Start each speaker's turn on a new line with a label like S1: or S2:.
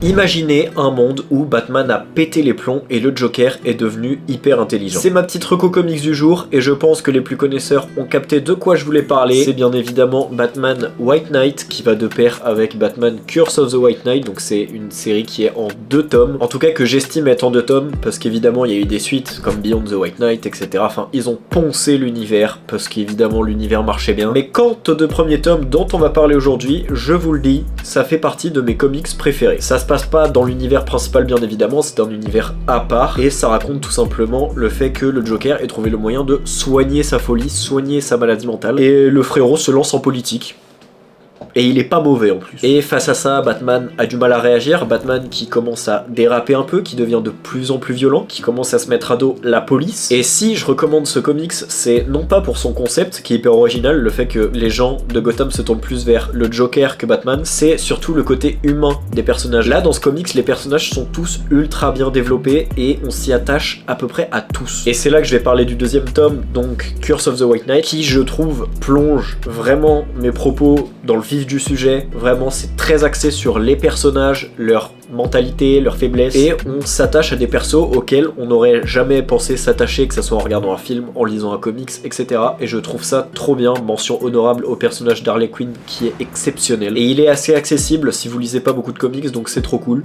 S1: Imaginez un monde où Batman a pété les plombs et le Joker est devenu hyper intelligent. C'est ma petite reco comics du jour et je pense que les plus connaisseurs ont capté de quoi je voulais parler. C'est bien évidemment Batman White Knight qui va de pair avec Batman Curse of the White Knight, donc c'est une série qui est en 2 tomes. En tout cas que j'estime être en 2 tomes parce qu'évidemment il y a eu des suites comme Beyond the White Knight, etc. Enfin ils ont poncé l'univers parce qu'évidemment l'univers marchait bien. Mais quant aux 2 premiers tomes dont on va parler aujourd'hui, je vous le dis, ça fait partie de mes comics préférés. Ça se passe pas dans l'univers principal bien évidemment, c'est un univers à part et ça raconte tout simplement le fait que le Joker ait trouvé le moyen de soigner sa folie, soigner sa maladie mentale et le frérot se lance en politique. Et il est pas mauvais en plus. Et face à ça, Batman a du mal à réagir. Batman qui commence à déraper un peu, qui devient de plus en plus violent, qui commence à se mettre à dos la police. Et si je recommande ce comics, c'est non pas pour son concept, qui est hyper original, le fait que les gens de Gotham se tournent plus vers le Joker que Batman, c'est surtout le côté humain des personnages. Là, dans ce comics, les personnages sont tous ultra bien développés et on s'y attache à peu près à tous. Et c'est là que je vais parler du 2e tome, donc Curse of the White Knight, qui je trouve plonge vraiment mes propos dans le vif du sujet. Vraiment c'est très axé sur les personnages, leur mentalité, leurs faiblesses, et on s'attache à des persos auxquels on n'aurait jamais pensé s'attacher, que ce soit en regardant un film, en lisant un comics, etc. Et je trouve ça trop bien. Mention honorable au personnage d'Harley Quinn qui est exceptionnel. Et il est assez accessible si vous lisez pas beaucoup de comics, donc c'est trop cool.